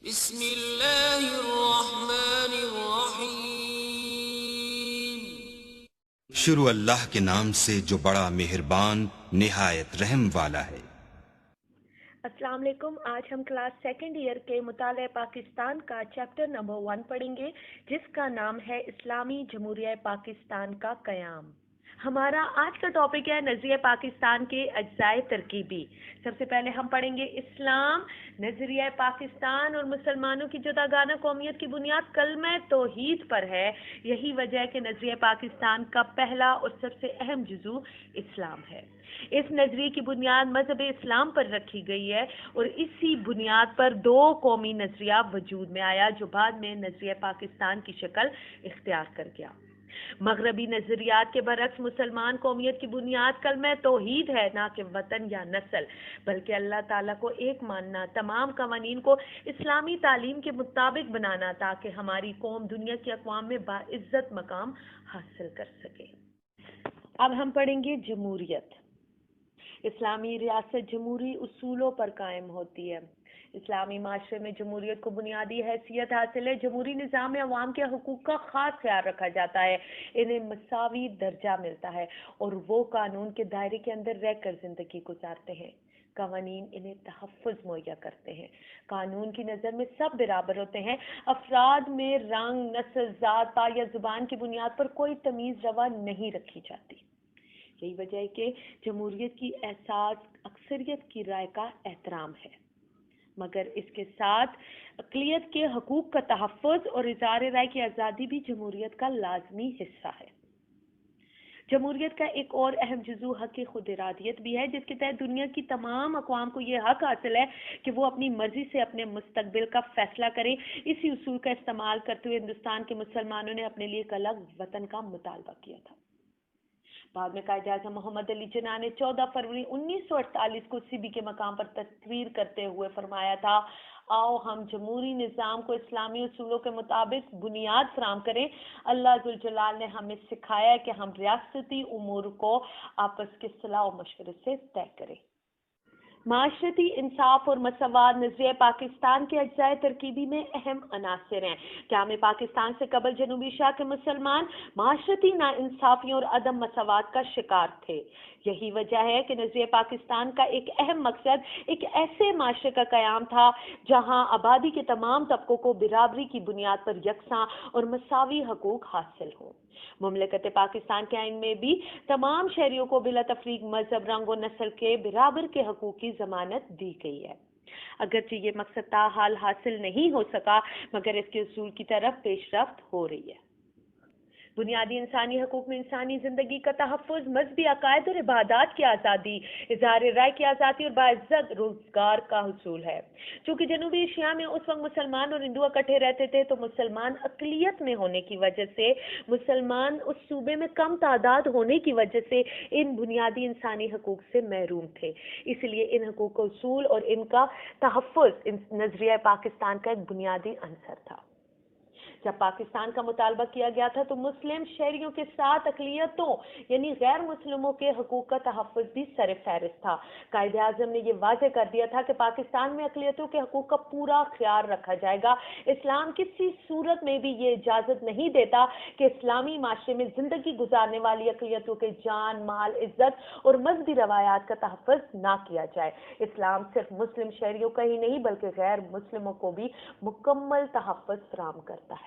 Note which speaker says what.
Speaker 1: بسم اللہ الرحمن الرحیم۔
Speaker 2: شروع اللہ کے نام سے جو بڑا مہربان نہایت رحم والا ہے۔
Speaker 3: السلام علیکم۔ آج ہم کلاس سیکنڈ ایئر کے مطالعہ پاکستان کا چیپٹر نمبر 1 پڑھیں گے، جس کا نام ہے اسلامی جمہوریہ پاکستان کا قیام۔ ہمارا آج کا ٹاپک ہے نظریہ پاکستان کے اجزائے ترکیبی۔ سب سے پہلے ہم پڑھیں گے اسلام، نظریہ پاکستان اور مسلمانوں کی جداگانہ قومیت کی بنیاد کلمہ توحید پر ہے۔ یہی وجہ ہے کہ نظریہ پاکستان کا پہلا اور سب سے اہم جزو اسلام ہے۔ اس نظریے کی بنیاد مذہب اسلام پر رکھی گئی ہے اور اسی بنیاد پر دو قومی نظریہ وجود میں آیا جو بعد میں نظریہ پاکستان کی شکل اختیار کر گیا۔ مغربی نظریات کے برعکس مسلمان قومیت کی بنیاد کلمہ توحید ہے، نہ کہ وطن یا نسل، بلکہ اللہ تعالیٰ کو ایک ماننا، تمام قوانین کو اسلامی تعلیم کے مطابق بنانا تاکہ ہماری قوم دنیا کی اقوام میں باعزت مقام حاصل کر سکے۔ اب ہم پڑھیں گے جمہوریت۔ اسلامی ریاست جمہوری اصولوں پر قائم ہوتی ہے۔ اسلامی معاشرے میں جمہوریت کو بنیادی حیثیت حاصل ہے۔ جمہوری نظام میں عوام کے حقوق کا خاص خیال رکھا جاتا ہے، انہیں مساوی درجہ ملتا ہے اور وہ قانون کے دائرے کے اندر رہ کر زندگی گزارتے ہیں۔ قوانین انہیں تحفظ مہیا کرتے ہیں۔ قانون کی نظر میں سب برابر ہوتے ہیں۔ افراد میں رنگ، نسل، ذات پات یا زبان کی بنیاد پر کوئی تمیز روا نہیں رکھی جاتی۔ یہی وجہ ہے کہ جمہوریت کی اساس اکثریت کی رائے کا احترام ہے، مگر اس کے ساتھ اقلیت کے حقوق کا تحفظ اور اظہار رائے کی آزادی بھی جمہوریت کا لازمی حصہ ہے۔ جمہوریت کا ایک اور اہم جزو حق خود ارادیت بھی ہے، جس کے تحت دنیا کی تمام اقوام کو یہ حق حاصل ہے کہ وہ اپنی مرضی سے اپنے مستقبل کا فیصلہ کریں۔ اسی اصول کا استعمال کرتے ہوئے ہندوستان کے مسلمانوں نے اپنے لیے ایک الگ وطن کا مطالبہ کیا تھا۔ بعد میں قائد اعظم محمد علی جناح نے 14 فروری 1948 کو سیبی کے مقام پر تصویر کرتے ہوئے فرمایا تھا، آؤ ہم جمہوری نظام کو اسلامی اصولوں کے مطابق بنیاد فراہم کریں۔ اللہ ذوالجلال نے ہمیں سکھایا ہے کہ ہم ریاستی امور کو آپس کے صلاح و مشورے سے طے کریں۔ معاشرتی انصاف اور مساوات نظریہ پاکستان کے اجزائے ترکیبی میں اہم عناصر ہیں۔ قیام پاکستان سے قبل جنوبی ایشیا کے مسلمان معاشرتی ناانصافیوں اور عدم مساوات کا شکار تھے۔ یہی وجہ ہے کہ نظریہ پاکستان کا ایک اہم مقصد ایک ایسے معاشرے کا قیام تھا جہاں آبادی کے تمام طبقوں کو برابری کی بنیاد پر یکساں اور مساوی حقوق حاصل ہوں۔ مملکت پاکستان کے آئین میں بھی تمام شہریوں کو بلا تفریق مذہب، رنگ و نسل کے برابر کے حقوق کی ضمانت دی گئی ہے۔ اگرچہ یہ مقصد تاحال حاصل نہیں ہو سکا، مگر اس کے اصول کی طرف پیش رفت ہو رہی ہے۔ بنیادی انسانی حقوق میں انسانی زندگی کا تحفظ، مذہبی عقائد اور عبادات کی آزادی، اظہار رائے کی آزادی اور باعزت روزگار کا حصول ہے۔ چونکہ جنوبی ایشیا میں اس وقت مسلمان اور ہندو اکٹھے رہتے تھے تو مسلمان اقلیت میں ہونے کی وجہ سے، مسلمان اس صوبے میں کم تعداد ہونے کی وجہ سے ان بنیادی انسانی حقوق سے محروم تھے۔ اس لیے ان حقوق کا حصول اور ان کا تحفظ نظریہ پاکستان کا ایک بنیادی عنصر تھا۔ جب پاکستان کا مطالبہ کیا گیا تھا تو مسلم شہریوں کے ساتھ اقلیتوں یعنی غیر مسلموں کے حقوق کا تحفظ بھی سر فہرست تھا۔ قائد اعظم نے یہ واضح کر دیا تھا کہ پاکستان میں اقلیتوں کے حقوق کا پورا خیال رکھا جائے گا۔ اسلام کسی صورت میں بھی یہ اجازت نہیں دیتا کہ اسلامی معاشرے میں زندگی گزارنے والی اقلیتوں کے جان، مال، عزت اور مذہبی روایات کا تحفظ نہ کیا جائے۔ اسلام صرف مسلم شہریوں کا ہی نہیں بلکہ غیر مسلموں کو بھی مکمل تحفظ فراہم کرتا ہے۔